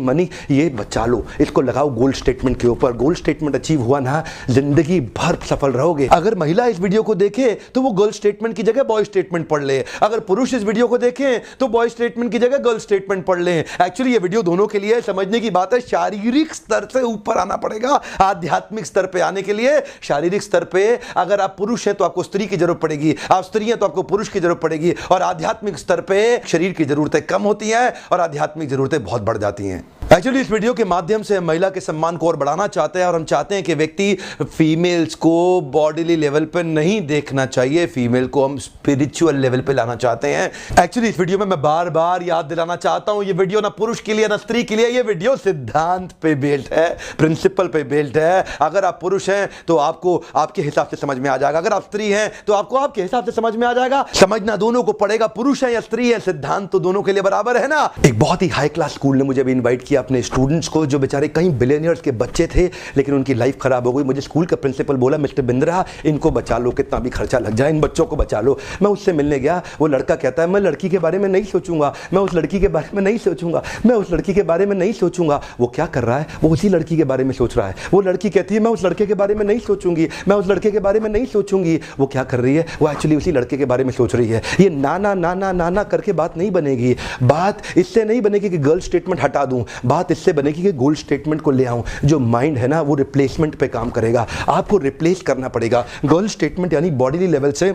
Money ये बचा लो, इसको लगाओ गोल स्टेटमेंट के ऊपर। गोल स्टेटमेंट अचीव हुआ ना, जिंदगी भर सफल रहोगे। अगर महिला इस वीडियो को देखे तो वो गर्ल स्टेटमेंट की जगह बॉय स्टेटमेंट पढ़ ले। अगर पुरुष इस वीडियो को देखें तो बॉय स्टेटमेंट की जगह गर्ल स्टेटमेंट पढ़ ले। एक्चुअली ये वीडियो दोनों के लिए समझने की बात है। शारीरिक स्तर से ऊपर आना पड़ेगा। आध्यात्मिक स्तर पे आने के लिए शारीरिक स्तर पे अगर आप पुरुष हैं तो आपको स्त्री की जरूरत पड़ेगी, आप स्त्री हैं तो आपको पुरुष की जरूरत पड़ेगी। और आध्यात्मिक स्तर पे शरीर की जरूरतें कम होती हैं और आध्यात्मिक जरूरतें बहुत बढ़ जाती हैं। एक्चुअली इस वीडियो के माध्यम से हम महिला के सम्मान को और बढ़ाना चाहते हैं और हम चाहते हैं कि व्यक्ति फीमेल्स को बॉडीली लेवल पे नहीं देखना चाहिए, फीमेल को हम स्पिरिचुअल लेवल पे लाना चाहते हैं। एक्चुअली इस वीडियो में मैं बार बार याद दिलाना चाहता हूं, ये वीडियो ना पुरुष के लिए ना स्त्री के लिए, ये वीडियो सिद्धांत पे बेस्ड है, प्रिंसिपल पे बेस्ड है। अगर आप पुरुष हैं तो आपको आपके हिसाब से समझ में आ जाएगा, अगर आप स्त्री हैं तो आपको आपके हिसाब से समझ में आ जाएगा। समझना दोनों को पड़ेगा, पुरुष है या स्त्री है, सिद्धांत तो दोनों के लिए बराबर है ना। एक बहुत ही हाई क्लास स्कूल ने मुझे भी इन्वाइट किया अपने स्टूडेंट्स को, जो बेचारे कई बिलियनियर्स के बच्चे थे लेकिन उनकी लाइफ खराब हो गई। मुझे स्कूल का प्रिंसिपल बोला, मिस्टर बिंद्रा इनको बचा लो, कितना भी खर्चा लग जाए इन बच्चों को बचा लो। मैं उससे मिलने गया, वो लड़का कहता है मैं लड़की के बारे में नहीं सोचूंगा, मैं उस लड़की के बारे में नहीं सोचूंगा, मैं उस लड़की के बारे में नहीं सोचूंगा। वो क्या कर रहा है, वो उसी लड़की के बारे में सोच रहा है। वो लड़की कहती है मैं उस लड़के के बारे में नहीं सोचूंगी, मैं उस लड़के के बारे में नहीं सोचूंगी। वो क्या कर रही है, वो एक्चुअली उसी लड़के के बारे में सोच रही है। ये नाना नाना नाना करके बात नहीं बनेगी। बात इससे नहीं बनेगी कि गर्ल स्टेटमेंट हटा दूं, बात इससे बनेगी कि गोल स्टेटमेंट को ले आऊं। जो माइंड है ना वो रिप्लेसमेंट पे काम करेगा, आपको रिप्लेस करना पड़ेगा। गोल स्टेटमेंट यानी बॉडी लेवल से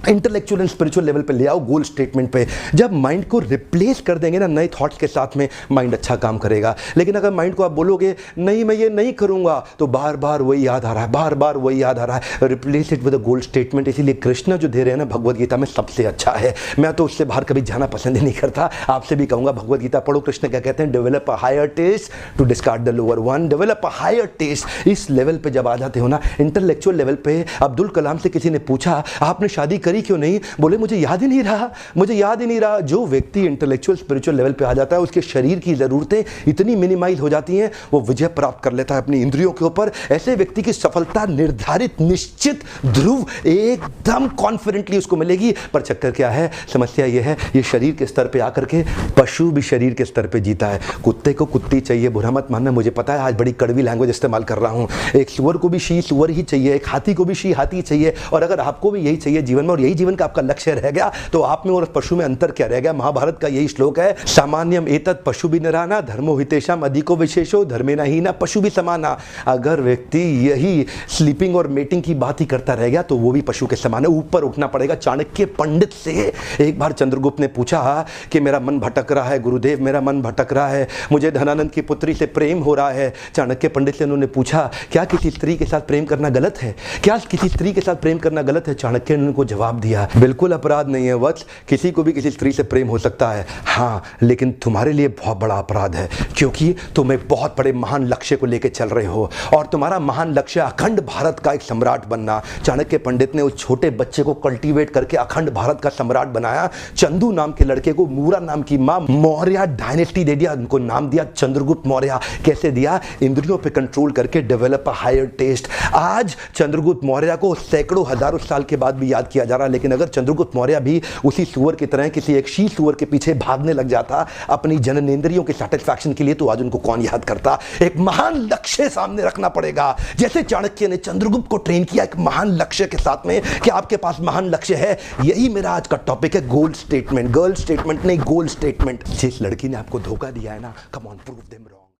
इंटेलेक्चुअल एंड स्पिरिचुअल लेवल पे ले आओ गोल स्टेटमेंट पे। जब माइंड को रिप्लेस कर देंगे ना नए थॉट्स के साथ में, माइंड अच्छा काम करेगा। लेकिन अगर माइंड को आप बोलोगे नहीं मैं ये नहीं करूंगा, तो बार बार वही याद आ रहा है, बार बार वही याद आ रहा है। Replace it with a goal statement. इसीलिए कृष्ण जो दे रहे हैं ना भगवद गीता में सबसे अच्छा है। मैं तो उससे बाहर कभी जाना पसंद ही नहीं करता। आपसे भी कहूंगा भगवद गीता पढ़ो। कृष्ण क्या कहते हैं, develop a higher taste to discard the lower one. Develop a higher taste. इस लेवल पे जब आ जाते हो ना इंटेलेक्चुअल लेवल पे, अब्दुल कलाम से किसी ने पूछा आपने शादी करी क्यों नहीं, बोले मुझे याद ही नहीं रहा, मुझे याद ही नहीं रहा। जो व्यक्ति इंटेलेक्चुअल स्पिरिचुअल लेवल पे आ जाता है उसके शरीर की जरूरतें इतनी मिनिमाइज हो जाती हैं, वो विजय प्राप्त कर लेता है अपनी इंद्रियों के ऊपर। ऐसे व्यक्ति की सफलता निर्धारित, निश्चित, ध्रुव, एकदम कॉन्फिडेंटली उसको मिलेगी। पर चक्कर क्या है, समस्या ये है ये शरीर के स्तर पे आकर के पशु भी शरीर के स्तर पे जीता है। कुत्ते को कुत्ती चाहिए, बुरा मत मानना, मुझे पता है आज बड़ी कड़वी लैंग्वेज इस्तेमाल कर रहा हूं। एक सुअर को भी शी सुअर ही चाहिए, एक हाथी को भी शी हाथी चाहिए। और अगर आपको भी यही चाहिए जीवन में और यही जीवन का आपका लक्ष्य रह गया, तो आप में और पशु में अंतर क्या रह गया। महाभारत का यही श्लोक है, सामान्यम एतत् पशु भी नराना धर्मो हितेषाम अधिको विशेषो धर्मेना हीना पशु भी समाना। अगर व्यक्ति यही स्लीपिंग और मेटिंग की बात ही करता रह गया तो वो भी पशु के समान है। ऊपर उठना पड़ेगा। चाणक्य पंडित से एक बार चंद्रगुप्त ने पूछा कि मेरा मन भटक रहा है गुरुदेव, मेरा मन भटक रहा है, मुझे धनानंद की पुत्री से प्रेम हो रहा है। चाणक्य पंडित से उन्होंने पूछा क्या किसी स्त्री के साथ प्रेम करना गलत है, क्या किसी स्त्री के साथ प्रेम करना गलत है। चाणक्य ने उनको जवाब दिया बिल्कुल अपराध नहीं है वत्स, किसी को भी किसी स्त्री से प्रेम हो सकता है, हाँ लेकिन तुम्हारे लिए बहुत बड़ा अपराध है, क्योंकि तुम एक बहुत बड़े महान लक्ष्य को लेकर चल रहे हो और तुम्हारा महान लक्ष्य अखंड भारत का एक सम्राट बनना। चाणक्य पंडित ने उस छोटे बच्चे को कल्टीवेट करके अखंड भारत का सम्राट बनाया। चंदू नाम के लड़के को मूरा नाम की मां मौर्य डायनेस्टी दे दिया, उनको नाम दिया चंद्रगुप्त मौर्य। कैसे दिया, इंद्रियों पे कंट्रोल करके, डेवलप अ हायर टेस्ट। आज चंद्रगुप्त मौर्य को सैकड़ों हजारों साल के बाद भी याद किया जा रहा है, लेकिन अगर चंद्रगुप्त मौर्य भी उसी सुअर की तरह किसी एक शी सुअर के पीछे भागने लग जाता अपनी जननेंद्रियों के सैटिस्फैक्शन के लिए, तो आज उनको कौन याद करता। एक महान लक्ष्य सामने रखना पड़ेगा, जैसे चाणक्य ने चंद्रगुप्त को ट्रेन किया एक महान लक्ष्य के साथ में कि आपके पास महान लक्ष्य है। यही मेरा आज का टॉपिक है, गोल स्टेटमेंट। गर्ल स्टेटमेंट नहीं, गोल स्टेटमेंट। जिस लड़की ने आपको धोखा दिया है ना, come on prove them wrong.